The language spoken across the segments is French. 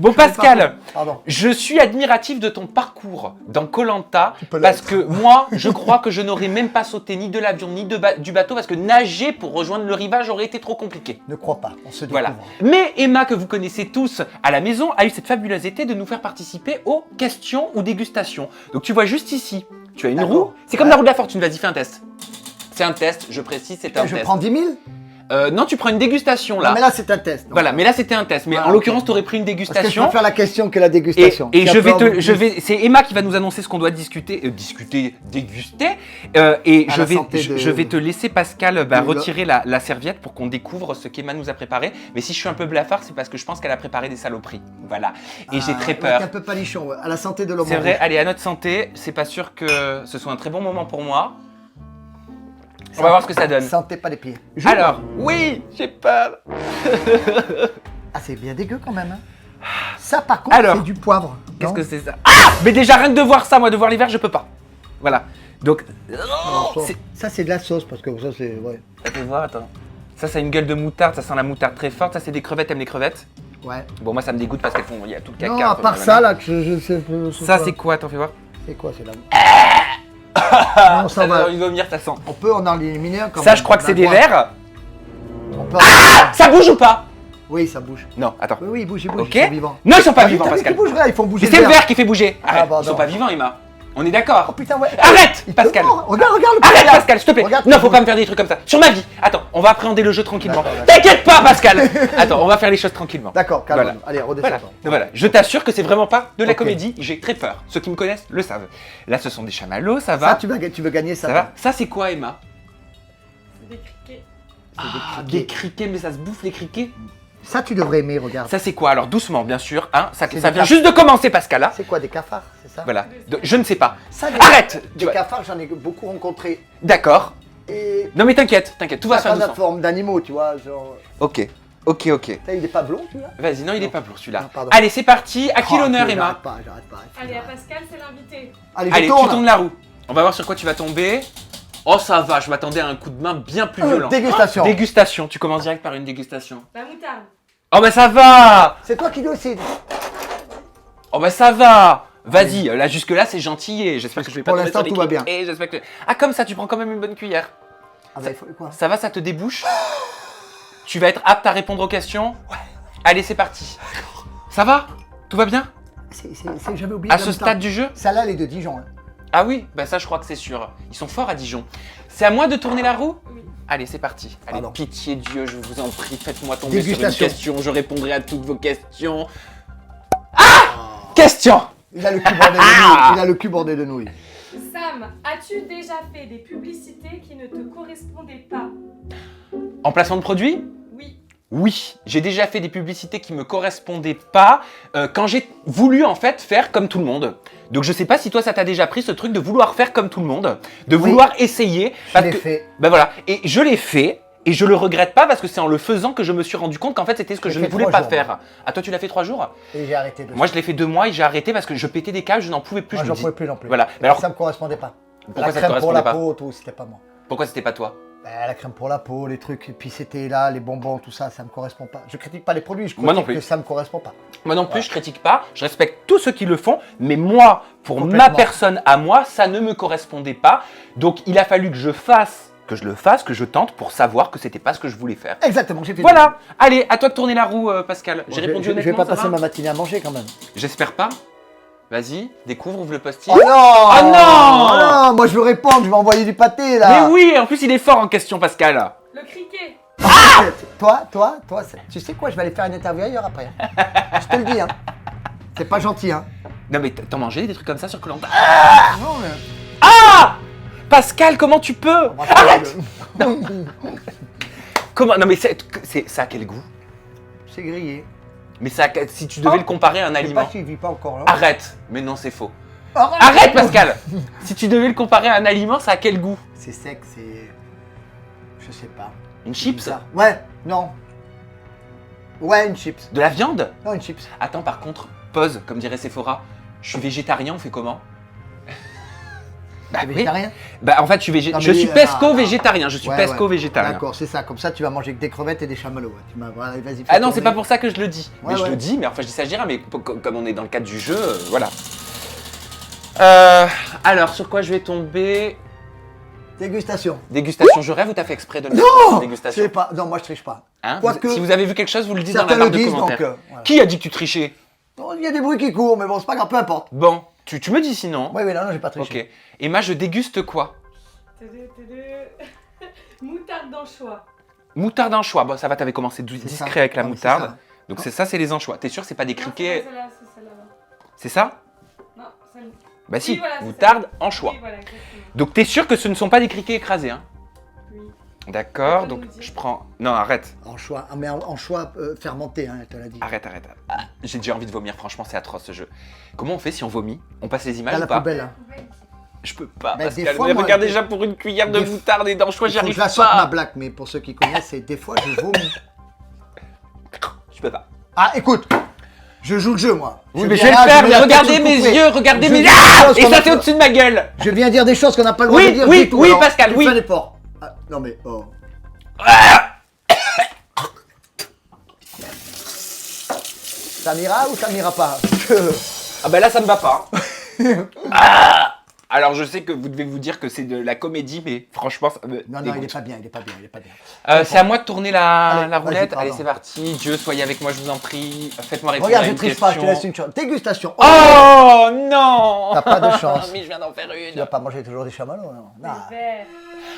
Bon Pascal, Pardon. je suis admiratif de ton parcours dans Koh-Lanta parce que moi, je crois que je n'aurais même pas sauté ni de l'avion ni du bateau parce que nager pour rejoindre le rivage aurait été trop compliqué. Ne crois pas, on se découvre. Voilà. Mais Emma, que vous connaissez tous à la maison, a eu cette fabuleuse idée de nous faire participer aux questions ou dégustations. Donc tu vois juste ici, tu as une roue, c'est comme la roue de la fortune, vas-y fais un test. C'est un test, je précise, c'est un test. Je prends 10 000 non, tu prends une dégustation là. Non, mais là c'est un test. Voilà, mais là c'était un test. Mais en l'occurrence, tu aurais pris une Parce que je dégustation. préfère la question que la dégustation. Et c'est Emma qui va nous annoncer ce qu'on doit déguster. Et je vais te laisser Pascal retirer la serviette pour qu'on découvre ce qu'Emma nous a préparé. Mais si je suis un peu blafard, c'est parce que je pense qu'elle a préparé des saloperies. Voilà. Et j'ai très peur. Un peu palichon, à la santé de l'homme. C'est vrai, allez, à notre santé. C'est pas sûr que ce soit un très bon moment pour moi. On va voir ce que ça donne. Santé, pas les pieds. Alors, oui, j'ai peur. Ah, c'est bien dégueu quand même. Hein. Ça, par contre, c'est du poivre. Qu'est-ce que c'est ça? Ah! Mais déjà, rien que de voir ça, moi, de voir les verres, je peux pas. Voilà. Donc, ça, c'est de la sauce parce que ça, c'est. Ouais. Fais voir, attends. Ça, c'est une gueule de moutarde, ça sent la moutarde très forte. Ça, c'est des crevettes, t'aimes les crevettes? Ouais. Bon, moi, ça me dégoûte parce qu'elles font. Il y a tout le caca. Non, à part ça, là, que je sais. Ça, c'est quoi? Attends, fais voir. C'est quoi? C'est la. Non, ça va. Il va venir, ça sent. On en éliminer un quand même. Ça, je crois que c'est des verres. Ah! Ça bouge ou pas? Oui, ça bouge. Non, attends. Oui, ils bougent, Ok. ils sont vivants. Non, ils sont pas vivants, Pascal. Ils bougent, ils font bouger. C'est le verre qui fait bouger. Arrête, pardon. ils sont pas vivants, Emma. On est d'accord. Oh putain, ouais. Arrête, Pascal. Regarde le Arrête, Pascal, s'il te plaît. Regarde, Non, faut pas me faire des trucs comme ça. Sur ma vie. Attends, on va appréhender le jeu tranquillement. D'accord. T'inquiète pas, Pascal. Attends, on va faire les choses tranquillement. D'accord, calme. Voilà. Allez, redescends. Voilà. Je t'assure que c'est vraiment pas de la Ok. comédie. J'ai très peur. Ceux qui me connaissent le savent. Là, ce sont des chamallows, ça va. Ça, tu veux gagner ça. Ça va. Ça, c'est quoi, Emma? C'est des criquets. Ah, des criquets, mais ça se bouffe les criquets. Ça, tu devrais aimer, regarde. Ça, c'est quoi? Alors, doucement, bien sûr. Hein, ça C'est vient des juste de commencer, Pascal. Hein. C'est quoi, des cafards, c'est ça? Voilà. Je ne sais pas. Ça, Arrête. Des cafards, j'en ai beaucoup rencontré. D'accord. Et. Non, mais t'inquiète, tout va se Ça faire prend la doucement. forme d'animaux, tu vois. Genre. Ok. Putain, il est pas blond, tu vois? Vas-y, non, il est pas blond celui-là. Non, pardon. Allez, c'est parti. À qui Oh, l'honneur, J'arrête Emma? pas. Allez, à Pascal, c'est l'invité. Allez, Allez, je tu tourne. tournes la roue. On va voir sur quoi tu vas tomber. Oh, ça va, je m'attendais à un coup de main bien plus violent. Dégustation. Oh, dégustation, tu commences direct par une dégustation. La moutarde. Oh, bah ça va. C'est toi qui décides. Oh, bah ça va. Vas-y, là, jusque-là, c'est gentil. J'espère que je vais pas Pour tomber l'instant, sur les tout va bien. criquets, j'espère que... Ah, comme ça, tu prends quand même une bonne cuillère. Ah bah, il faut quoi? Ça va, ça te débouche? Tu vas être apte à répondre aux questions? Ouais. Allez, c'est parti. Ça va? Tout va bien? J'avais oublié. À ce stade du jeu? Celle-là, elle est de Dijon. Hein. Ah oui, bah ça je crois que c'est sûr. Ils sont forts à Dijon. C'est à moi de tourner la roue? Oui. Allez, c'est parti. Allez, Pardon. pitié Dieu, je vous en prie, faites-moi tomber sur une Dégustation. question. Je répondrai à toutes vos questions. Ah! Question! Il a le cul bordé de nouilles. Il a le cul bordé de nouilles. Sam, as-tu déjà fait des publicités qui ne te correspondaient pas? Emplacement de produit? Oui. Oui, j'ai déjà fait des publicités qui me correspondaient pas quand j'ai voulu en fait faire comme tout le monde. Donc je sais pas si toi ça t'a déjà pris ce truc de vouloir faire comme tout le monde, de vouloir essayer. Je l'ai fait. Ben voilà, et je l'ai fait. Et je le regrette pas parce que c'est en le faisant que je me suis rendu compte qu'en fait c'était ce que je ne fait voulais 3 pas jours, faire. Ah toi tu l'as fait 3 jours? Et j'ai arrêté. Moi je l'ai fait 2 mois et j'ai arrêté parce que je pétais des câbles, je n'en pouvais plus. Moi, je j'en me dis. pouvais plus non plus. Voilà. Et Mais alors ça me correspondait pas. pourquoi La ça te crème pour la correspondait pas? peau, tout, c'était pas moi. Pourquoi c'était pas toi? La crème pour la peau, les trucs, et puis c'était là, les bonbons, tout ça, ça me correspond pas. Je critique pas les produits, je Moi non critique plus. que ça me correspond pas. Moi non plus, je critique pas, je respecte tous ceux qui le font, mais moi, pour ma Complètement. personne à moi, ça ne me correspondait pas. Donc il a fallu que je le fasse, que je tente pour savoir que c'était pas ce que je voulais faire. Exactement, j'ai fait. Voilà, allez, à toi de tourner la roue, Pascal. J'ai Je répondu je vais honnêtement, pas ça passer va ma matinée à manger quand même. J'espère pas. Vas-y, découvre, ouvre le post-it. Oh non Oh non Oh non, moi je veux répondre, je vais envoyer du pâté là. Mais oui, en plus il est fort en question, Pascal. Le criquet. Toi, tu sais quoi, je vais aller faire une interview ailleurs après. Je te le dis, hein. C'est pas gentil, hein. Non mais t'en mangeais des trucs comme ça sur Koh-Lanta? Non, mais... Ah Pascal, comment tu peux? on va faire Arrête le- Comment? Non mais ça a quel goût? C'est grillé. Mais ça, si tu devais le comparer à un Je sais aliment. pas s'il vit pas encore là. Arrête. Mais non, c'est faux. Arrête. Arrête, Pascal. Si tu devais le comparer à un aliment, ça a quel goût? C'est sec, c'est... Je sais pas. Une chips? Ça. Ouais, non. Ouais, une chips. De la viande? Non, une chips. Attends, par contre, pause, comme dirait Sephora. Je suis végétarien, on fait comment? Bah T'es oui. végétarien? Bah en fait, Non, je mais suis lui, pesco-végétarien. Je suis Ouais, pesco-végétarien. D'accord, c'est ça. Comme ça, tu vas manger que des crevettes et des chamallows. Ouais. Voilà, vas-y. fais Ah non, c'est tourner. pas pour ça que je le dis. Ouais, Mais je ouais. le dis, mais enfin je dis ça, je dirais, mais comme on est dans le cadre du jeu, voilà. Alors, sur quoi je vais tomber? Dégustation. Dégustation, je rêve ou t'as fait exprès de le mettre Non, dégustation? c'est pas. Non, moi je triche pas. Hein Quoique- Si vous avez vu quelque chose, vous le dites dans la Certains barre le de disent, commentaires. donc, voilà. Qui a dit que tu trichais? Non, il y a des bruits qui courent, mais bon, c'est pas grave, peu importe. Bon, tu me dis sinon. Oui, non, j'ai pas triché. Ok. Et moi, je déguste quoi? Moutarde d'anchois. Moutarde d'anchois. Bon, ça va, t'avais commencé C'est discret ça. avec la Non, mais c'est moutarde. ça. Donc c'est ça, c'est les anchois. T'es sûr, c'est pas des Non, criquets? c'est pas celle-là, c'est celle-là. C'est ça? Non, celle-là. Bah si, Oui, voilà, c'est moutarde, anchois. Oui, voilà, exactement. Donc t'es sûr que ce ne sont pas des criquets écrasés, hein? Oui. D'accord, Tu peux donc nous dire. je prends... Non, arrête. Mais en choix fermenté, hein, elle te l'a dit. Arrête. Ah, j'ai déjà envie de vomir, franchement, c'est atroce ce jeu. Comment on fait si on vomit? On passe les images T'as ou la pas? poubelle, hein. Je peux pas, Bah, des Pascal. fois, Mais moi, regarde des- déjà pour une cuillère de des- moutarde et d'anchois, Il j'y faut que arrive je la sorte ma pas. blague, mais pour ceux qui connaissent, c'est des fois je vomis. Je peux pas. Ah, écoute, je joue le jeu, moi. Oui, mais je viens vais le là, faire, mets mais la tête regardez sur le mes couperet. yeux, regardez Je mes... dis des Ah choses Et qu'on ça, a c'est pas- au-dessus de ma gueule. Je viens dire des choses qu'on n'a pas le droit Oui, de dire. oui, du tout, oui, alors, Pascal, tu oui. fais un effort. Ah, non, mais... Oh. Ça m'ira ou ça m'ira pas? Parce que- Ah bah là, ça ne va pas. Ah alors je sais que vous devez vous dire que c'est de la comédie, mais franchement, ça me Non, non, dégoûte. il est pas bien, il est pas bien, il est pas bien. C'est à moi de tourner la Allez, roulette. vas-y, Allez, pardon. c'est parti. Dieu, soyez avec moi, je vous en prie. Faites-moi répondre Regarde, à je une triche pas, je te question. laisse une chance. Dégustation. Oh non. T'as pas de chance. Mais je viens d'en faire Tu une. vas pas manger toujours des chamallows, non? Non. Le verre.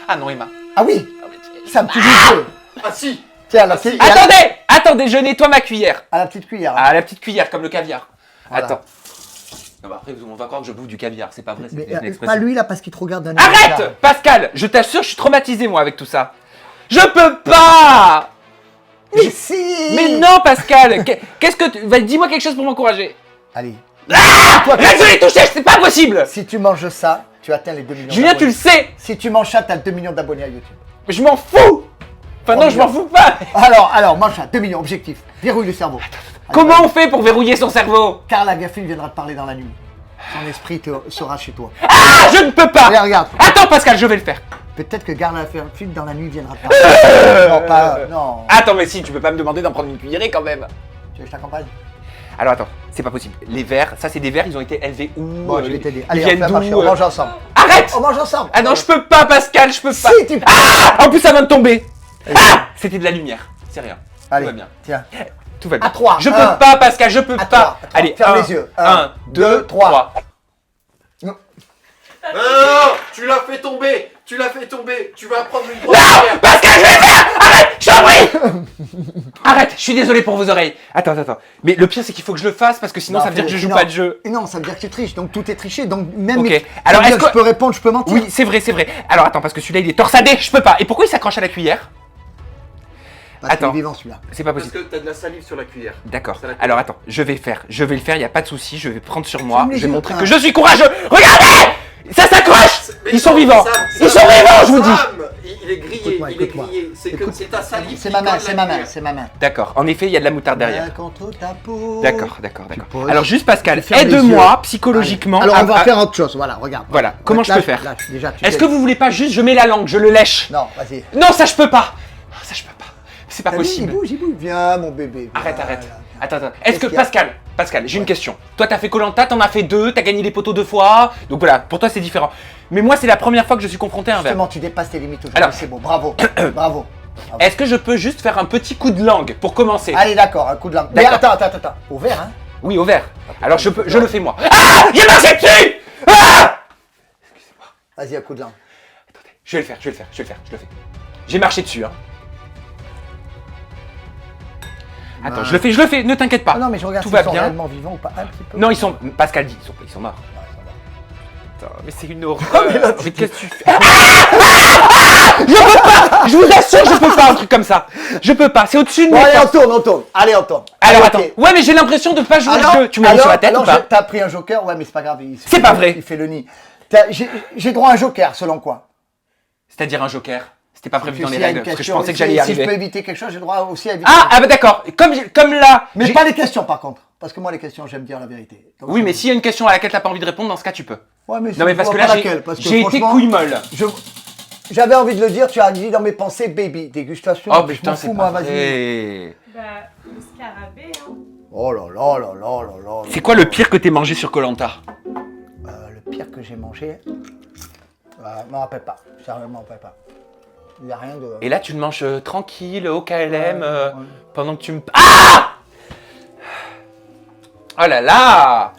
Ah non, Emma. Ah oui, Ah, mais tu- ça me touche le jeu. Ah si. Tiens, la petite, et à la- Attendez, je nettoie ma cuillère. à la petite cuillère. hein. Ah, la petite cuillère, comme le caviar. Voilà. Attends. Non, bah après, on va croire que je bouffe du caviar, c'est pas vrai, c'est Mais, une pas expression. lui là parce qu'il te regarde d'un œil Arrête bizarre. Pascal, je t'assure, je suis traumatisé moi avec tout ça. Je peux pas. Mais si. Mais non Pascal, qu'est-ce que tu... Dis-moi quelque chose pour m'encourager. Allez. Toi, reste de les toucher, c'est pas possible. Si tu manges ça, tu atteins les 2 millions Julien, tu le d'abonnés. sais. Si tu manges ça, t'as 2 millions d'abonnés à YouTube. Je m'en fous. Enfin non, je m'en fous pas. Alors, mange ça, 2 millions, objectif. Verrouille le cerveau. Allez, Comment vas-y. on fait pour verrouiller son cerveau? Carla Gaffine viendra te parler dans la nuit. Son esprit sera chez toi. Ah, je ne peux pas. Regarde. Attends Pascal, je vais le faire. Peut-être que Carla Gaffine dans la nuit viendra te parler. Non, pas. Non. Attends, mais si, tu peux pas me demander d'en prendre une cuillerée quand même. Tu veux que je t'accompagne? Alors attends, c'est pas possible. Les verres, ça c'est des verres, ils ont été élevés où? Bon, je vais t'aider. Ils Allez, on viennent fait un marché, d'où? on mange ensemble. Arrête. On mange ensemble. Ah non, je peux pas Pascal, je peux pas. Si, tu peux. Ah, en plus ça vient de tomber. Ah, c'était de la lumière. C'est rien. Allez, Tout va bien. tiens. Tout va bien. À trois. Je Un. peux pas Pascal, je peux À pas. trois, à trois. Allez, Ferme les yeux. 1, 2, 3. Non, tu l'as fait tomber, tu vas prendre une Non, Pascal, je vais le faire. Arrête, je t'en prie. Arrête, je suis désolé pour vos oreilles. Attends. Mais le pire c'est qu'il faut que je le fasse parce que sinon ça veut dire que je joue Non. pas de jeu. Et non, ça veut dire que tu triches, donc tout est triché, donc même. Ok. ça veut Alors, dire est-ce que que- je peux répondre, je peux mentir? Oui, c'est vrai. Alors attends, parce que celui-là il est torsadé, je peux pas. Et pourquoi il s'accroche à la cuillère? Parce qu'il est Attends. vivant celui-là. C'est pas Parce possible. que t'as de la salive sur la cuillère. D'accord. C'est la Alors attends, je vais le faire, il n'y a pas de souci, je vais prendre sur moi, me les je vais yeux, montrer hein. que je suis courageux. Regardez, ça s'accroche. Mais Ils sont non, vivants. Sam, Ils sont vivants, je vous dis. Sam, il est grillé, Écoute-moi, il est écoute-moi. grillé. C'est que Écoute. c'est ta salive. C'est qui ma main, colle c'est la ma main, cuillère. c'est ma main. D'accord. En effet, il y a de la moutarde derrière. Contre ta peau. D'accord. peux- Alors juste Pascal, tu fermes les aide-moi yeux. psychologiquement. Alors à- on va à- faire autre chose, voilà, regarde. Voilà, comment je peux faire Déjà, tu Est-ce t'aides. que vous voulez pas juste, je mets la langue, je le lèche? Non, vas-y. Non, ça je peux pas. Ça je peux pas. C'est pas T'as vu, possible. il bouge. Viens, mon bébé. viens. Arrête. Voilà. Attends. Est-ce Qu'est-ce que qu'il y a Pascal, j'ai une question. Toi, t'as fait Koh-Lanta, t'en as fait 2, t'as gagné les poteaux 2 fois. Donc voilà, pour toi c'est différent. Mais moi, c'est la première fois que je suis confronté à un verre. Justement, tu dépasses tes limites aujourd'hui, Alors- c'est beau, bravo. Bravo. Est-ce que je peux juste faire un petit coup de langue pour commencer? Allez, d'accord, un coup de langue. Mais D'accord. attends. Au vert, hein. Oui, au verre. Alors je le fais moi. Ah, j'ai marché dessus. Ah, Vas-y, un coup de langue. attendez, je vais le faire. Je le fais. J'ai marché dessus. Hein. Attends, je le fais. Ne t'inquiète pas. Ah non, mais je regarde Tout s'ils va sont bien. réellement vivants ou pas, un petit peu. Non, ils sont. Pascal dit, ils sont morts. Non, ils sont morts. Attends, mais c'est une horreur. mais là, Mais qu'est-ce que tu fais? Je peux pas. Je vous assure, je peux pas un truc comme ça. Je peux pas. C'est au-dessus de Bon, mes allez, forces. on tourne. Allez, on tourne. Alors Allez, attends. ok. Ouais, mais j'ai l'impression de pas jouer Alors, le jeu. Tu m'as mis sur la tête ou pas? T'as pris un joker, ouais, mais c'est pas grave. C'est pas vrai. Il fait le nid. J'ai droit à un joker, selon quoi? C'est-à-dire un joker. C'était pas prévu dans les S'il y a une règles parce que je question, pensais que j'allais y Si je peux arriver. éviter quelque chose, j'ai droit aussi à éviter. Ah bah d'accord. Comme là. Mais j'ai- pas les questions, par contre. parce que moi, les questions, j'aime dire la vérité. Donc, Oui, mais s'il y a une question à laquelle t'as pas envie de répondre, dans ce cas, tu peux. Ouais, mais Non, mais je parce vois que pas là, laquelle, parce que j'ai été franchement, couille molle. J'avais envie de le dire, tu as dit dans mes pensées, baby. Dégustation, Oh mais je putain, m'en c'est fous, pas moi, vas-y. vrai. Bah, le scarabée, hein. Oh là là là là là là. C'est quoi le pire que t'aies mangé sur Koh-Lanta? Le pire que j'ai mangé, je m'en rappelle pas. Sérieusement, je m'en rappelle pas. Il n'y a rien de... Et là, tu le manges tranquille, au KLM, Ouais. pendant que tu me... Ah! Oh là là!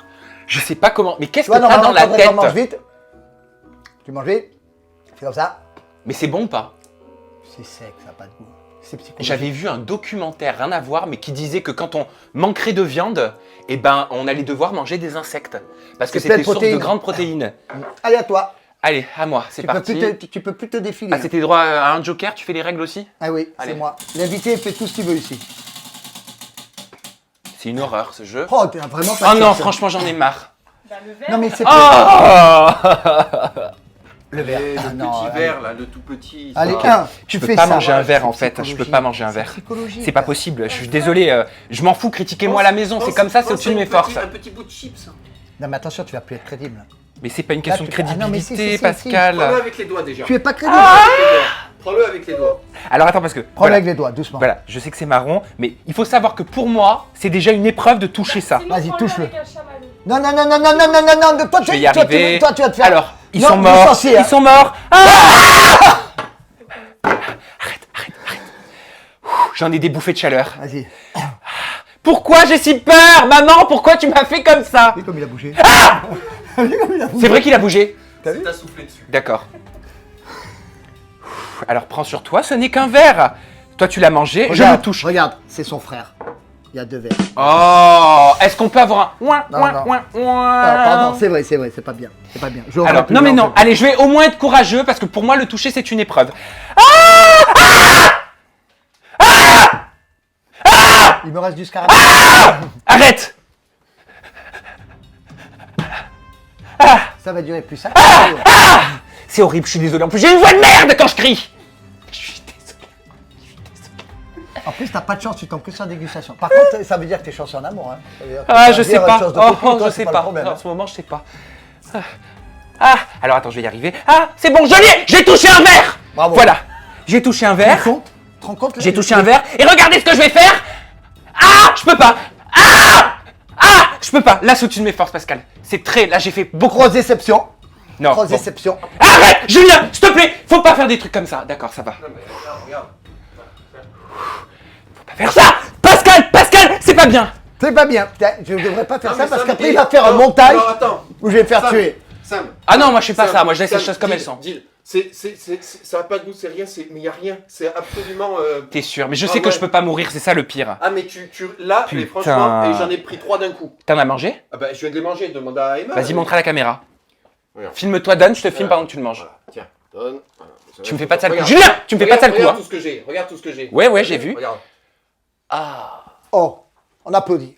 Je sais pas comment... Mais qu'est-ce que t'as dans la Tu tête? manges vite. Tu manges vite. C'est comme ça. Mais c'est bon ou pas? C'est sec, ça n'a pas de goût. C'est psychologique. J'avais vu un documentaire, rien à voir, mais qui disait que quand on manquerait de viande, eh ben, on allait devoir manger des insectes. Parce que C'est plein c'était de source de protéines. grandes protéines. Allez, à toi. Allez, à moi, c'est parti. Tu peux plus te défiler. Ah, c'était droit à un joker, tu fais les règles aussi? Ah oui, Allez. c'est moi. L'invité fait tout ce qu'il veut ici. C'est une horreur, ce jeu. Oh, t'es vraiment pas Oh non, chance. franchement, j'en ai marre. Bah, le verre. Non, mais c'est Oh! le verre. Et Ah le non, petit allez. verre là, le tout petit. ça. Allez, tu Je peux fais pas ça. manger un verre, en C'est fait. Je peux psychologique. pas manger un verre. C'est psychologique. C'est pas possible, je suis désolé. Je m'en fous, critiquez-moi à la maison. C'est comme ça, c'est au-dessus de mes forces. Un petit bout de chips. Non, mais attention, tu vas plus être crédible. Mais c'est pas une question de tu- ah non, mais si, crédibilité, si, Pascal. Prends-le avec les doigts déjà. Tu es pas crédible. Prends-le avec les doigts. Alors attends, parce que. Prends-le Voilà. avec les doigts, doucement. Voilà, je sais que c'est marron, mais il faut savoir que pour moi, c'est déjà une épreuve de toucher ça. Sinon, Vas-y, prends-le touche-le. avec un chamallow. Non, non, non, non, non, non, non, non, non, toi, Je vais y toi, arriver. toi, tu vas te faire. Alors, ils Non, sont morts. licencié, hein. Ils sont morts. Ah! Arrête. Ouh, j'en ai des bouffées de chaleur. Vas-y. Pourquoi j'ai si peur? Maman, pourquoi tu m'as fait comme ça? Vu comme il a bougé. C'est vrai qu'il a bougé. T'as vu? T'as soufflé dessus. D'accord. Alors prends sur toi, ce n'est qu'un verre. Toi tu l'as mangé, je le touche. Regarde, c'est son frère. Il y a deux verres. Oh, est-ce qu'on peut avoir un ouin, Non, ouin, non. ouin, ouin? Ah, pardon, c'est vrai, c'est pas bien. C'est pas bien. J'aurais Alors, pu, non mais j'aurais non, pu. allez, je vais au moins être courageux parce que pour moi le toucher c'est une épreuve. Il me reste du scarabée. Arrête! Ça va durer plus ça. C'est horrible, je suis désolé. En plus, j'ai une voix de merde quand je crie. Je suis désolé. En plus, t'as pas de chance, tu tombes que sur la dégustation. Par contre, ça veut dire que t'es chanceux en amour. Hein. Ça veut dire que Ah, ça je veut sais dire pas. chose de Oh, copine, toi, je c'est sais pas. pas. le problème, En hein. ce moment, je sais pas. Alors attends, je vais y arriver. Ah, c'est bon, je l'ai. J'ai touché un verre. Bravo. Voilà, j'ai touché un Tu te verre. rends compte? Tu te rends compte, là, J'ai touché un verre. Et regardez ce que je vais faire. Ah, je peux pas. Ah, je peux pas. Là, c'est au-dessus de mes forces, Pascal. C'est très. Là, j'ai fait beaucoup. Grosse déception. Non. Grosse bon. déception. Arrête, Julien, s'il te plaît. Faut pas faire des trucs comme ça. D'accord, ça va. Non mais regarde. Faut pas faire ça. Pascal, c'est pas bien. C'est pas bien. Putain, je ne devrais pas faire Non, ça mais parce Sam, qu'après dis- il va faire un non, montage non, attends. où je vais me faire Sam, tuer. Sam. Ah non, moi, je fais pas Sam, ça. Moi, je laisse les Sam, choses comme dis- elles sont. dis- ça a pas de goût, c'est rien, mais y a rien. C'est absolument. T'es sûr, mais je Ah sais que ouais. je peux pas mourir, c'est ça le pire. Ah mais là, mais Putain. franchement, et j'en ai pris 3 d'un coup. T'en as mangé? Ah bah je viens de les manger, demande à Emma. Vas-y, montre à la caméra. Regarde. Filme-toi, Dan, je te filme pendant que tu le manges. Voilà, tiens, donne. Voilà. Tu me fais pas de sale coup. Regarde. Julien, tu me fais pas de sale coup, Regarde hein. tout ce que j'ai, regarde tout ce que j'ai. Ouais, j'ai vu. Regarde. Ah. Oh, on applaudit.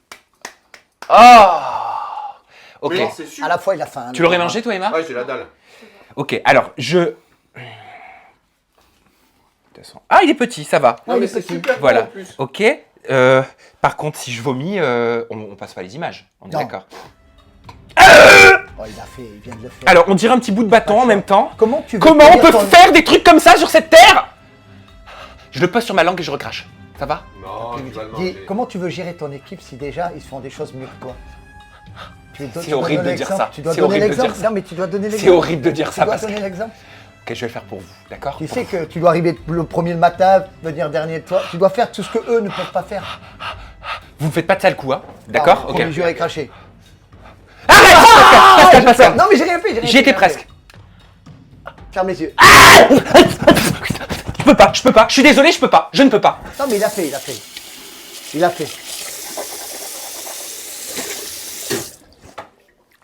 Ah. Ok. Mais c'est sûr. À la fois, il a faim. Tu l'aurais mangé, toi, Emma? Ouais, j'ai la dalle. Ok, alors, je... De toute façon... Ah, il est petit, ça va. Non il mais est c'est petit. super bon Voilà. en plus. Ok. Par contre, si je vomis, on passe pas les images. On est Non. d'accord. Oh, il vient de le faire. Alors, on dirait un petit bout de bâton en même temps. Comment tu veux Comment on tenir peut ton- faire des trucs comme ça sur cette terre? Je le pose sur ma langue et je recrache. Ça va? Non, tu vas le Dis, manger. comment tu veux gérer ton équipe si déjà ils font des choses mieux que toi? C'est horrible de dire ça. Tu dois C'est donner horrible de l'exemple. dire ça. Non, mais tu dois donner l'exemple. C'est horrible de dire ça, Tu dois Pascal. donner l'exemple. Ok, je vais le faire pour vous, d'accord? Tu sais que tu dois arriver le premier le matin, venir dernier de toi. Tu dois faire tout ce que eux ne peuvent pas faire. Vous me faites pas de sale coup, hein? D'accord? Ok. Premier juré craché. Arrête! Pascal, Pascal. Non, mais j'ai rien fait. j'ai rien J'y fait, étais j'ai rien presque. fait. Ferme les yeux. Je peux pas. Je suis désolé, je peux pas. Je ne peux pas. Non, mais il a fait. Il a fait.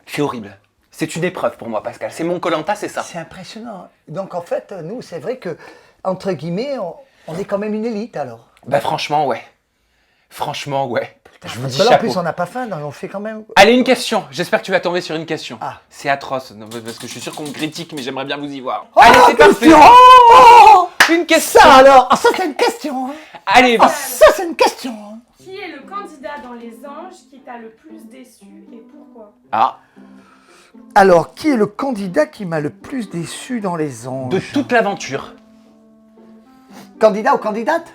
C'est horrible. C'est une épreuve pour moi, Pascal. C'est mon Koh-Lanta, c'est ça. C'est impressionnant. Donc en fait, nous, c'est vrai que, entre guillemets, on est quand même une élite alors. Bah franchement, ouais. Franchement, ouais. Je vous Parce dis que là, en chapeau. plus, on n'a pas faim, donc on fait quand même. Allez, une question. J'espère que tu vas tomber sur une question. Ah. C'est atroce. Non, parce que je suis sûr qu'on me critique, mais j'aimerais bien vous y voir. Oh, Allez, c'est parti. question. Oh Une question. Ça alors. Ah, ça, c'est une question. Hein. Allez, Pascal, Ça, c'est une question. Hein. qui est le candidat dans Les Anges qui t'a le plus déçu et pourquoi? Ah, Alors, qui est le candidat qui m'a le plus déçu dans les anges? de toute l'aventure. Candidat ou candidate?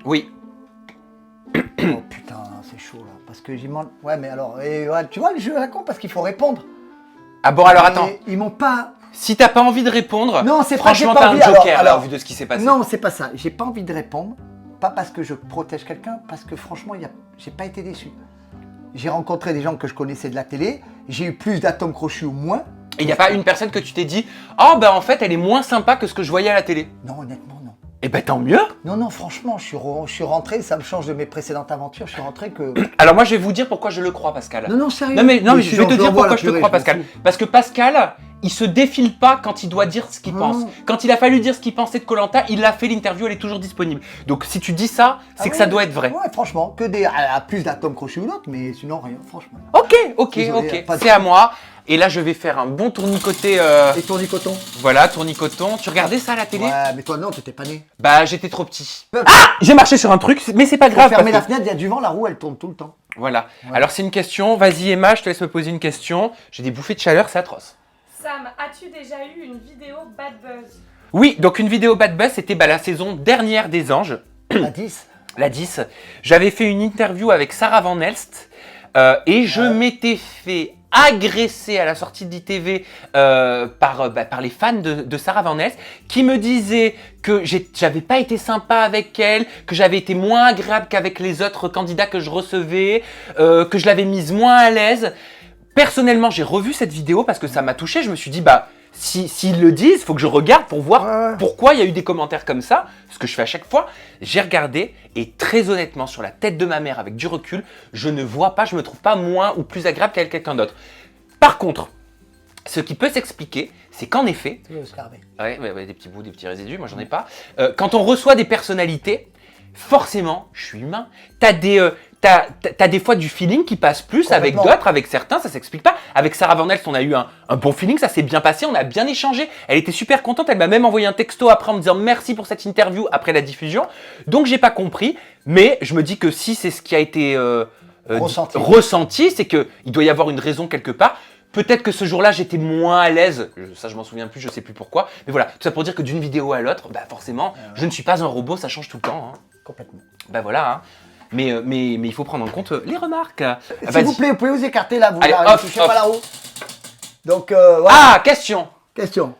Oui. Oh putain, c'est chaud là. Parce que j'y demande. Ouais, mais alors, ouais, tu vois, le jeu à la con, parce qu'il faut répondre. Ah bon, alors Et attends. Ils m'ont pas. Si t'as pas envie de répondre, Non, c'est pas- j'ai franchement, pas t'as un envie, joker alors- là, au vu de ce qui s'est passé. Non, c'est pas ça. J'ai pas envie de répondre. Pas parce que je protège quelqu'un, parce que franchement, j'ai pas été déçu. J'ai rencontré des gens que je connaissais de la télé. J'ai eu plus d'atomes crochus ou moins. Et y a pas une personne que tu t'es dit, oh bah en fait, elle est moins sympa que ce que je voyais à la télé. Non, honnêtement, non. Eh ben tant mieux. Non, non, franchement, je suis rentré, ça me change de mes précédentes aventures. Je suis rentré que. Alors moi, je vais vous dire pourquoi je le crois, Pascal. Non, non, sérieux. Non mais je vais te dire pourquoi je te crois, m'en Pascal. fous. Parce que Pascal, il se défile pas quand il doit dire ce qu'il Non. pense. Quand il a fallu dire ce qu'il pensait de Koh-Lanta, il l'a fait, l'interview, elle est toujours disponible. Donc si tu dis ça, c'est Ah que ouais. ça doit être vrai. Ouais, franchement, que des. À plus d'atomes crochus ou d'autres, mais sinon rien, franchement. Ok, Désolé, pas de- c'est à moi. Et là, je vais faire un bon tournicoté. Et tournicoton? Voilà, tournicoton. Tu regardais ça à la télé? Ouais, mais toi, non, t'étais pas né. Bah, j'étais trop petit. Ah, J'ai marché sur un truc, mais c'est pas Faut grave. fermer la parce que- fenêtre, il y a du vent, la roue, elle tourne tout le temps. Voilà. Ouais. Alors, c'est une question. Vas-y, Emma, je te laisse me poser une question. J'ai des bouffées de chaleur, c'est atroce. Sam, as-tu déjà eu une vidéo bad buzz? Oui, donc une vidéo Bad Buzz, c'était la saison dernière des Anges. La 10. La 10, j'avais fait une interview avec Sarah Van Elst et je m'étais fait agresser à la sortie d'ITV par les fans de Sarah Van Elst qui me disaient que j'avais pas été sympa avec elle, que j'avais été moins agréable qu'avec les autres candidats que je recevais, que je l'avais mise moins à l'aise. Personnellement, j'ai revu cette vidéo parce que ça m'a touché. Je me suis dit, bah, s'ils le disent, il faut que je regarde pour voir Ouais. pourquoi il y a eu des commentaires comme ça, ce que je fais à chaque fois. J'ai regardé et très honnêtement, sur la tête de ma mère, avec du recul, je ne vois pas, je me trouve pas moins ou plus agréable qu'avec quelqu'un d'autre. Par contre, ce qui peut s'expliquer, c'est qu'en effet, Tu veux escarber. ouais, des petits bouts, des petits résidus, moi j'en ai pas. Quand on reçoit des personnalités, forcément, je suis humain, t'as des fois du feeling qui passe plus avec Complètement. d'autres, avec certains, ça s'explique pas. Avec Sarah Van Elst, on a eu un bon feeling, ça s'est bien passé, on a bien échangé. Elle était super contente, elle m'a même envoyé un texto après en me disant merci pour cette interview après la diffusion. Donc j'ai pas compris, mais je me dis que si c'est ce qui a été ressenti, c'est qu'il doit y avoir une raison quelque part. Peut-être que ce jour-là, j'étais moins à l'aise. Ça, je m'en souviens plus, je sais plus pourquoi. Mais voilà, tout ça pour dire que d'une vidéo à l'autre, bah forcément, je ne suis pas un robot, ça change tout le temps. Hein. Complètement. Bah voilà. Hein. Mais il faut prendre en compte les remarques. S'il vous plaît, vous pouvez vous écarter là, vous Allez, là, ne off, touchez off. pas là-haut. Donc, voilà. Ah, question. Question.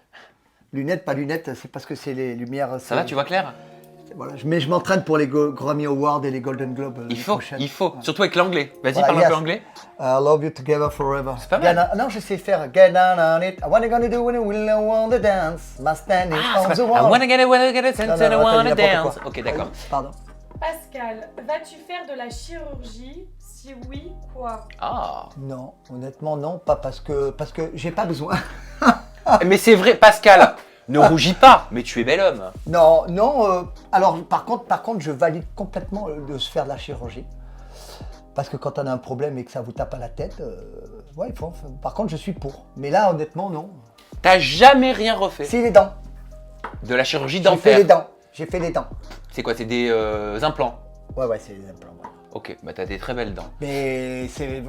Lunettes, pas lunettes, c'est parce que c'est les lumières. Ça va, tu vois clair? Voilà, mais je m'entraîne pour les Grammy Awards et les Golden Globes. Il l'année faut, prochaine. il faut. Ouais. Surtout avec l'anglais. Vas-y, Voilà, parle un yes. peu anglais. I love you together forever. C'est pas mal. Non, je sais faire. Get down on it. What you gonna do when you will want to dance? My standing Ah, on c'est the pas... I wall. wanna get it, Non, since non, I non, wanna t'as dit n'importe dance. quoi. Ok, d'accord. Pardon. Pascal, vas-tu faire de la chirurgie? Si oui, quoi? Ah. Non, honnêtement, non. Pas parce que j'ai pas besoin. Mais c'est vrai, Pascal, ne rougis pas, mais tu es bel homme. Non, non. Alors, par contre, je valide complètement de se faire de la chirurgie. Parce que quand on a un problème et que ça vous tape à la tête, ouais, il faut. Par contre, je suis pour. Mais là, honnêtement, non. T'as jamais rien refait C'est les dents. de la chirurgie J'ai fait dentaire. les dents. J'ai fait les dents. C'est quoi? C'est des implants? Ouais, c'est les implants. Ouais. Ok, bah t'as des très belles dents. Mais c'est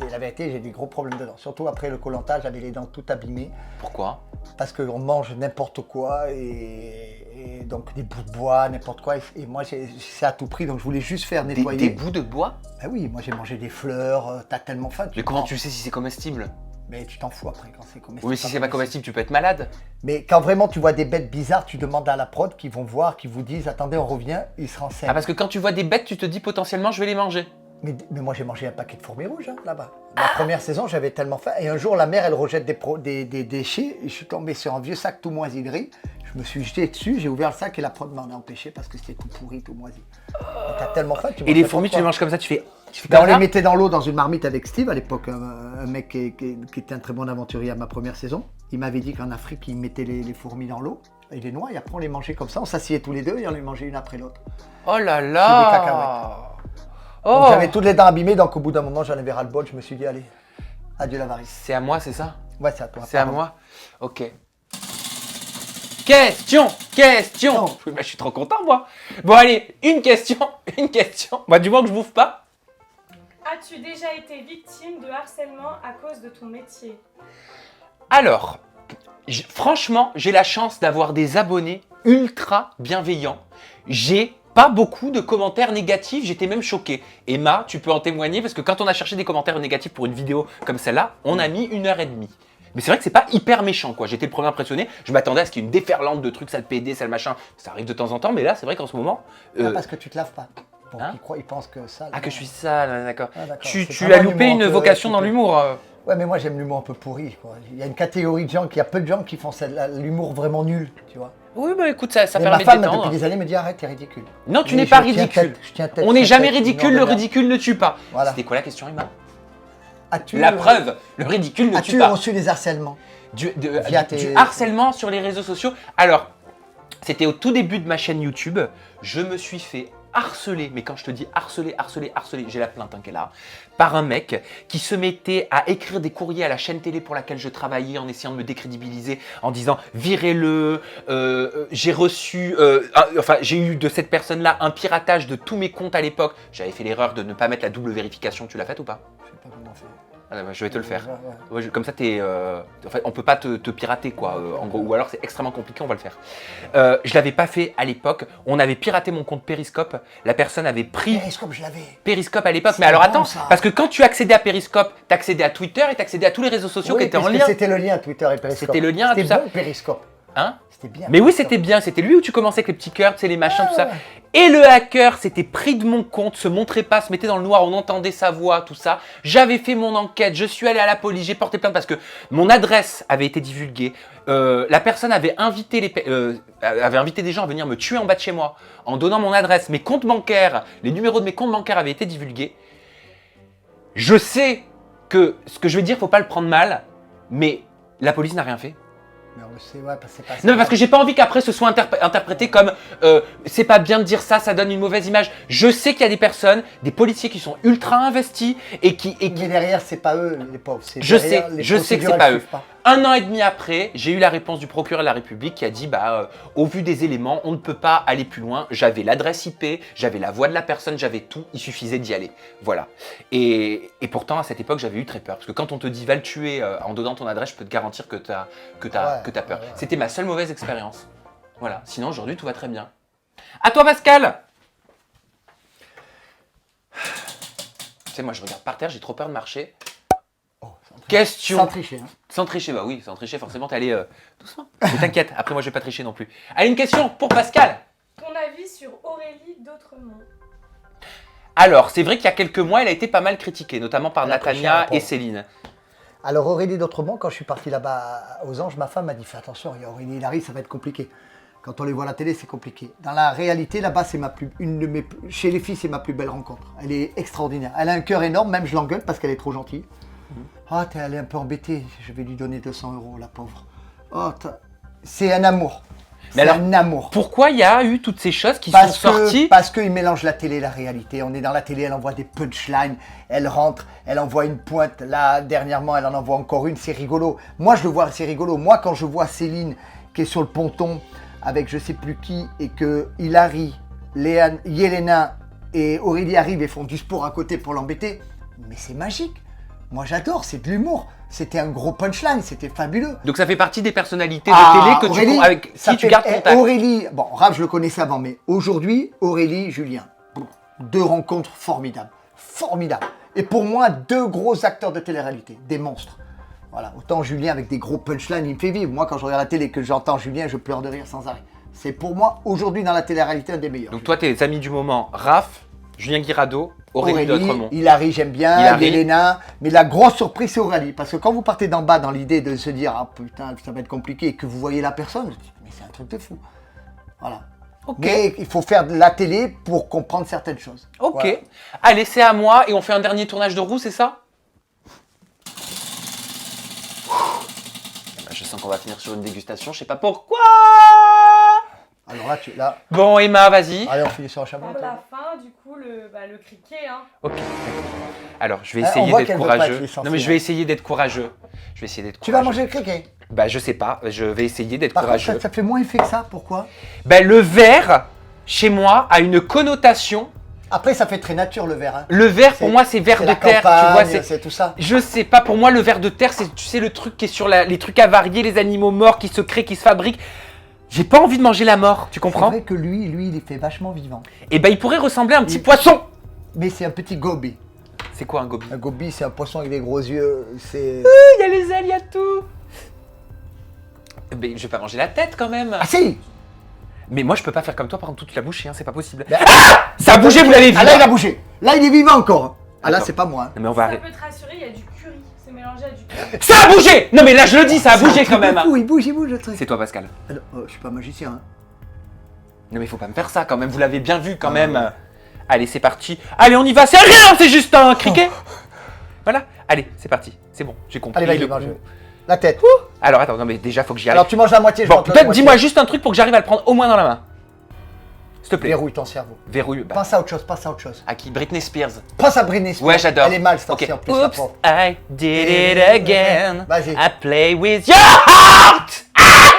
la vérité, j'ai des gros problèmes de dents. Surtout après le Koh-Lanta, j'avais les dents toutes abîmées. Pourquoi? Parce qu'on mange n'importe quoi et donc des bouts de bois, n'importe quoi. Et moi, c'est à tout prix, donc je voulais juste faire Des nettoyer. bouts de bois? Ah oui, moi j'ai mangé des fleurs, t'as tellement faim. Mais comment tu sais si c'est comestible? Mais tu t'en fous après quand c'est comestible. Oui, mais si c'est pas comestible, tu peux être malade. Mais quand vraiment tu vois des bêtes bizarres, tu demandes à la prod qui vont voir, qui vous disent attendez, on revient, ils se renseignent. Ah, parce que quand tu vois des bêtes, tu te dis potentiellement je vais les manger. Mais moi j'ai mangé un paquet de fourmis rouges hein, là-bas. La première saison, j'avais tellement faim. Et un jour, la mère, elle rejette des déchets. Et je suis tombé sur un vieux sac tout moisi de riz. Je me suis jeté dessus, j'ai ouvert le sac et la prod m'en a empêché parce que c'était tout pourri, tout moisi. Et t'as tellement faim, tu Et manges les n'importe fourmis, tu quoi. les manges comme ça, tu fais Ben, on comme les ça. mettait dans l'eau dans une marmite avec Steve à l'époque, un mec qui était un très bon aventurier à ma première saison. Il m'avait dit qu'en Afrique, il mettait les fourmis dans l'eau et les noix et après on les mangeait comme ça. On s'asseyait tous les deux et on les mangeait une après l'autre. Oh là C'est des là. cacahuètes. Oh. Donc, j'avais toutes les dents abîmées, donc au bout d'un moment, j'en avais ras le bol. Je me suis dit, allez, adieu l'avarice. C'est à moi, c'est ça? Ouais, c'est à toi. C'est à pardon. moi? Ok. Question. Non. Oui, bah, je suis trop content, moi. Bon, allez, une question. Moi, du moins que je bouffe pas. As-tu déjà été victime de harcèlement à cause de ton métier? Alors, franchement, j'ai la chance d'avoir des abonnés ultra bienveillants. J'ai pas beaucoup de commentaires négatifs, j'étais même choqué. Emma, tu peux en témoigner parce que quand on a cherché des commentaires négatifs pour une vidéo comme celle-là, on a mis 1h30. Mais c'est vrai que c'est pas hyper méchant, quoi. J'étais le premier impressionné. Je m'attendais à ce qu'il y ait une déferlante de trucs, sale PD, sale machin. Ça arrive de temps en temps, mais là, c'est vrai qu'en ce moment. Parce que tu te laves pas. Bon, Hein ils pensent que ça. Ah, que je suis sale, d'accord. Ah, d'accord. Tu C'est as vraiment loupé l'humour une un peu vocation dans typé. l'humour. Ouais, mais moi j'aime l'humour un peu pourri, quoi. Il y a une catégorie de gens, il y a peu de gens qui font l'humour vraiment nul, tu vois. Oui, bah écoute, ça Mais permet ma de femme, détendre. depuis des années, me dit arrête, t'es ridicule. Non, tu Mais n'es pas je tiens ridicule. tête, je tiens tête, On n'est je tiens jamais tête, ridicule, une le heure de ridicule ne tue pas. Voilà. C'était quoi la question, Emma? As-tu La preuve, le ridicule ne tue As-tu pas. reçu des harcèlements? Du Via tes- harcèlement sur les réseaux sociaux. Alors, c'était au tout début de ma chaîne YouTube. Je me suis fait harceler, mais quand je te dis harceler, j'ai la plainte qu'elle a, par un mec qui se mettait à écrire des courriers à la chaîne télé pour laquelle je travaillais en essayant de me décrédibiliser, en disant virez-le, j'ai reçu, j'ai eu de cette personne-là un piratage de tous mes comptes à l'époque. J'avais fait l'erreur de ne pas mettre la double vérification, tu l'as faite ou pas? Je sais pas comment on fait. Ah, bah, je vais te le faire. Ouais. Ouais, comme ça, on peut pas te pirater, quoi, en gros. Ou alors, c'est extrêmement compliqué, on va le faire. Je l'avais pas fait à l'époque. On avait piraté mon compte Periscope. La personne avait pris Periscope, je l'avais. Periscope à l'époque. C'est Mais alors, bon, attends, ça. parce que quand tu accédais à Periscope, t'accédais à Twitter et t'accédais à tous les réseaux sociaux qui étaient en parce que lien. C'était le lien Twitter et Periscope. C'était le lien à C'était tout ça. bon, Periscope. Hein? C'était bien. Mais oui, Periscope. c'était bien. C'était lui où tu commençais avec les petits cœurs, tu sais, les machins, tout ça. ouais. Et le hacker s'était pris de mon compte, se montrait pas, se mettait dans le noir, on entendait sa voix, tout ça. J'avais fait mon enquête, je suis allé à la police, j'ai porté plainte parce que mon adresse avait été divulguée. La personne avait invité des gens à venir me tuer en bas de chez moi en donnant mon adresse. Mes comptes bancaires, les numéros de mes comptes bancaires avaient été divulgués. Je sais que ce que je vais dire, faut pas le prendre mal, mais la police n'a rien fait. Mais on le sait, ouais, parce que c'est pas ça. Non, mais parce que j'ai pas envie qu'après ce soit interprété comme c'est pas bien de dire ça, ça donne une mauvaise image. Je sais qu'il y a des personnes, des policiers qui sont ultra investis et qui Mais derrière, c'est pas eux, les pauvres. C'est Je derrière, sais, les je sais que procédures, c'est elles pas eux. suivent pas. 1 an et demi après, j'ai eu la réponse du procureur de la République qui a dit au vu des éléments, on ne peut pas aller plus loin. J'avais l'adresse IP, j'avais la voix de la personne, j'avais tout, il suffisait d'y aller. Voilà. Et pourtant, à cette époque, j'avais eu très peur. Parce que quand on te dit va le tuer en donnant ton adresse, je peux te garantir que t'as peur. Ouais. C'était ma seule mauvaise expérience. Voilà. Sinon, aujourd'hui, tout va très bien. À toi, Pascal! Tu sais, moi, je regarde par terre, j'ai trop peur de marcher. Oh, sans tricher. Question. Sans tricher. Hein. Sans tricher, bah oui, sans tricher, forcément, t'es allé doucement. Mais t'inquiète, après moi je vais pas tricher non plus. Allez, une question pour Pascal. Ton avis sur Aurélie d'Autremont? Alors, c'est vrai qu'il y a quelques mois, elle a été pas mal critiquée, notamment par Elle a pris cher, Natania la pauvre. et Céline. Alors Aurélie d'Autremont, quand je suis parti là-bas aux Anges, ma femme m'a dit fais attention, il y a Aurélie et Larry, ça va être compliqué. Quand on les voit à la télé, c'est compliqué. Dans la réalité, là-bas, c'est chez les filles, c'est ma plus belle rencontre. Elle est extraordinaire. Elle a un cœur énorme, même je l'engueule parce qu'elle est trop gentille. Ah, elle est un peu embêtée, je vais lui donner 200 €, la pauvre. Oh, c'est un amour. Mais C'est alors, un amour. Pourquoi il y a eu toutes ces choses qui Parce sont sorties parce qu'il mélange la télé et la réalité. On est dans la télé, elle envoie des punchlines, elle rentre, elle envoie une pointe. Là, dernièrement, elle en envoie encore une, c'est rigolo. Moi, je le vois, c'est rigolo. Moi, quand je vois Céline qui est sur le ponton avec je sais plus qui et que Hilary, Yelena et Aurélie arrivent et font du sport à côté pour l'embêter, mais c'est magique. Moi, j'adore, c'est de l'humour. C'était un gros punchline, c'était fabuleux. Donc ça fait partie des personnalités de télé que Aurélie, avec ça qui tu fait- gardes contact. Aurélie, bon, Raph, je le connaissais avant, mais aujourd'hui, Aurélie, Julien, 2 rencontres formidables. Formidables. Et pour moi, 2 gros acteurs de télé-réalité, des monstres. Voilà, autant Julien avec des gros punchlines, il me fait vivre. Moi, quand je regarde la télé et que j'entends Julien, je pleure de rire sans arrêt. C'est pour moi, aujourd'hui, dans la télé-réalité, un des meilleurs. Donc toi, tes amis du moment, Raph, Julien Guirado, Aurélie d'Autremont. Hilary, j'aime bien, Hilary. Yelena, mais la grosse surprise, c'est Aurélie. Parce que quand vous partez d'en bas dans l'idée de se dire, ah putain, ça va être compliqué, et que vous voyez la personne, vous dites, mais c'est un truc de fou. Voilà. Ok. Mais il faut faire de la télé pour comprendre certaines choses. Ok. Voilà. Allez, c'est à moi et on fait un dernier tournage de roue, c'est ça? Je sens qu'on va finir sur une dégustation, je sais pas pourquoi. Alors là, Bon, Emma, vas-y. allez, on finit sur un chameau. Pour la fin, du coup, le criquet, hein. Ok, d'accord. Alors, je vais On essayer voit d'être qu'elle veut pas courageux. être licenciée, Non, mais je vais essayer d'être courageux. Je vais essayer d'être Tu vas courageux. manger le criquet? Bah je sais pas, je vais essayer d'être Par contre, courageux. ça fait moins effet que ça, pourquoi? Bah le vert, chez moi, a une connotation. Après, ça fait très nature le vert. Hein. Le vert, pour moi, c'est vert C'est de la terre, campagne, tu vois. c'est tout ça. Je sais pas, pour moi, le vert de terre, c'est, tu sais, le truc qui est sur les trucs avariés, les animaux morts qui se créent, qui se fabriquent. J'ai pas envie de manger la mort, tu C'est comprends? vrai que lui, il est fait vachement vivant. Et bah il pourrait ressembler à un petit poisson. Mais c'est un petit goby. C'est quoi un gobi? Un goby, c'est un poisson avec des gros yeux. C'est. Il y a les ailes, il y a tout. Mais je vais pas manger la tête quand même. Ah si! Mais moi je peux pas faire comme toi, par exemple, toute la bouche, hein, c'est pas possible. Ben- Ça a bougé, vous l'avez vu. Ah là, il a bougé. Là, il est vivant encore. Ah là, Attends. c'est pas moi. Hein. Non, mais on va Ça arrêter. peut te rassurer, il y a du curry. C'est mélangé à du curry. Ça a bougé. Non mais là je le dis, ça a bougé quand même. Fou, il bouge le truc. C'est toi Pascal. Alors, je suis pas magicien. Hein. Non mais faut pas me faire ça quand même, vous l'avez bien vu quand même. Allez, c'est parti. Allez, on y va, c'est rien, c'est juste un criquet. Voilà, allez, c'est parti. C'est bon, j'ai compris. Allez, vas-y, le mange. coup. La tête. Alors attends, non mais déjà faut que j'y aille. Alors, tu manges la moitié, je Bon, mange la peut-être moitié. dis-moi juste un truc pour que j'arrive à le prendre au moins dans la main. S'il te plaît. Verrouille ton cerveau. Verrouille. Bah, Pense à autre chose, pense à autre chose. à qui? Britney Spears. Pense à Britney Spears. Ouais, j'adore. Elle est mal, cette Ok. en plus. la Oops, pauvre. I did it again. Vas-y. I play with your heart.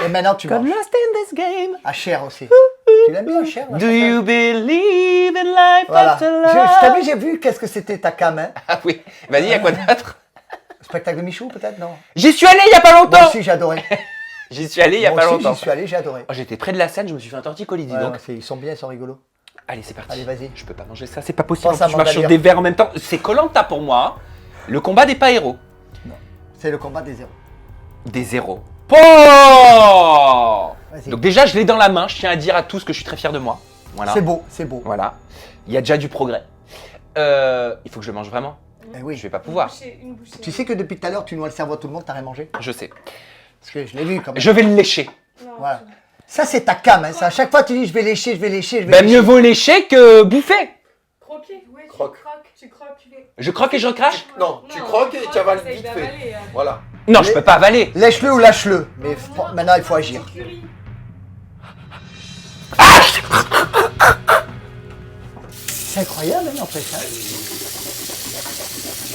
Et maintenant, tu Got manges. lost in this game. À Cher aussi. Tu l'aimes bien, Cher? la Do chanteuse you believe in life Voilà. after Je love? t'ai vu, j'ai vu qu'est-ce que c'était ta cam, hein. Ah oui, vas-y, y a quoi d'autre? Spectacle de Michou, peut-être, non? J'y suis allé il y a pas Moi longtemps. aussi, j'ai adoré. J'y suis allé il y a Moi pas aussi, longtemps. j'y suis allé, j'ai adoré. Oh, j'étais près de la scène, je me suis fait un torticolis, dis Ouais, donc. ouais, ils sont bien, ils sont rigolos. Allez, c'est parti. Allez, vas-y. Je peux pas manger ça, c'est pas possible. Pense à Je marche sur Mandalire. des verres en même temps. C'est Koh-Lanta pour moi. Hein. Le combat des pas héros. C'est le combat des zéros. Des zéros. Oh Vas-y. Donc déjà, je l'ai dans la main. Je tiens à dire à tous que je suis très fier de moi. Voilà. C'est beau, c'est beau. Voilà. Il y a déjà du progrès. Il faut que je le mange vraiment. Eh oui. Je vais pas pouvoir. Une bouchée. Tu sais que depuis tout à l'heure, tu noies le cerveau à tout le monde, t'as rien mangé? Je sais. Parce que je l'ai vu quand même. Je vais le lécher. Non, Voilà. Ça, c'est ta cam, hein. Ça, à chaque fois, tu dis je vais lécher, je vais lécher, je vais Ben lécher. mieux vaut lécher que bouffer. Croquer, ouais, Croque. tu croques. Je croque et je crache. Non, tu croques et tu avales t'essayes vite fait. d'avaler, Voilà. Non, je peux pas avaler. Lèche-le ou lâche-le. Mais maintenant, il faut agir. Petit curry. C'est incroyable, hein, en fait. Hein.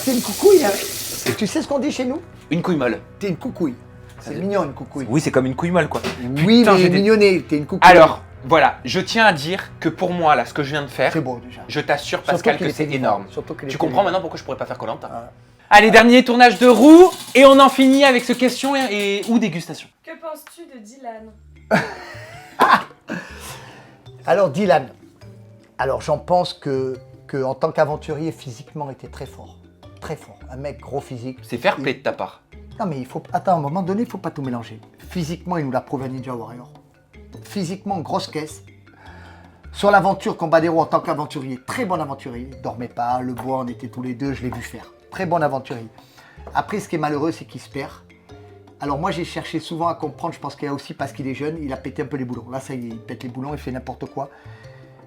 C'est une coucouille, hein. Et tu sais ce qu'on dit chez nous? Une couille molle. T'es une coucouille. C'est mignon, une coucouille. Oui, c'est comme une couille molle, quoi. Oui, Putain, mais j'étais- mignonné, t'es une coucouille. Alors, voilà, je tiens à dire que pour moi, là, ce que je viens de faire, C'est beau, déjà. je t'assure, Surtout Pascal, qu'il que était c'est vivant. énorme. Surtout qu'il Tu était comprends vivant. maintenant pourquoi je pourrais pas faire Koh-Lanta. Ah. Allez, dernier tournage de roue, et on en finit avec ce question ou dégustation. Que penses-tu de Dylan? Alors, Dylan. Alors, j'en pense que en tant qu'aventurier, physiquement, était très fort. Très fort. Un mec gros physique. C'est fair play de ta part. Non, mais il faut. Attends, à un moment donné, il faut pas tout mélanger. Physiquement, il nous l'a prouvé à Ninja Warrior. Physiquement, grosse caisse. Sur l'aventure Combat d'Héros en tant qu'aventurier, très bon aventurier. Il dormait pas, le bois, on était tous les deux, je l'ai vu faire. Très bon aventurier. Après, ce qui est malheureux, c'est qu'il se perd. Alors moi, j'ai cherché souvent à comprendre, je pense qu'il y a aussi parce qu'il est jeune, il a pété un peu les boulons. Là, ça y est, il pète les boulons, il fait n'importe quoi.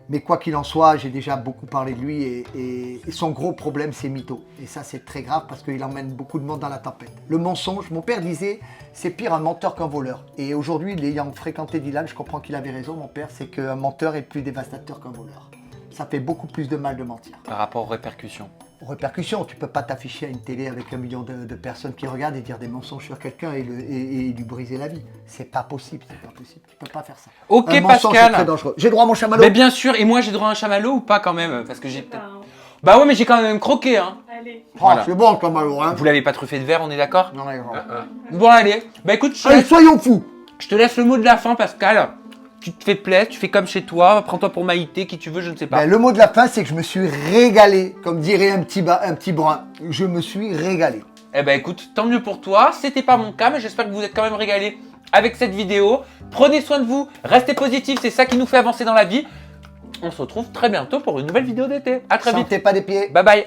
Mais quoi qu'il en soit, j'ai déjà beaucoup parlé de lui et son gros problème, c'est mytho. Et ça, c'est très grave parce qu'il emmène beaucoup de monde dans la tempête. Le mensonge, mon père disait, c'est pire un menteur qu'un voleur. Et aujourd'hui, l'ayant fréquenté Dylan, je comprends qu'il avait raison, mon père, c'est qu'un menteur est plus dévastateur qu'un voleur. Ça fait beaucoup plus de mal de mentir. Par rapport aux répercussions. Aux répercussions, tu peux pas t'afficher à une télé avec 1 million de personnes qui regardent et dire des mensonges sur quelqu'un et lui briser la vie. C'est pas possible, c'est pas possible. Tu peux pas faire ça. Ok, Un mensonge, Pascal. c'est très dangereux. J'ai droit à mon chamallow? Mais bien sûr, et moi j'ai droit à un chamallow ou pas quand même? Parce que j'ai peut-être. Enfin, Bah ouais, mais j'ai quand même croqué, hein. allez. Oh, Voilà. c'est bon le chamallow, hein. Vous l'avez pas truffé de verre, on est d'accord? Non, non, non. Bon, allez. Bah écoute, Allez, soyons fous. je te laisse le mot de la fin, Pascal. Tu te fais plaisir, tu fais comme chez toi, prends-toi pour Maïté, qui tu veux, je ne sais pas. Ben, le mot de la fin, c'est que je me suis régalé, comme dirait un petit brun. Je me suis régalé. Eh ben écoute, tant mieux pour toi. C'était pas mon cas, mais j'espère que vous êtes quand même régalés avec cette vidéo. Prenez soin de vous, restez positifs, c'est ça qui nous fait avancer dans la vie. On se retrouve très bientôt pour une nouvelle vidéo d'été. À très vite. Sentez pas des pieds. Bye bye.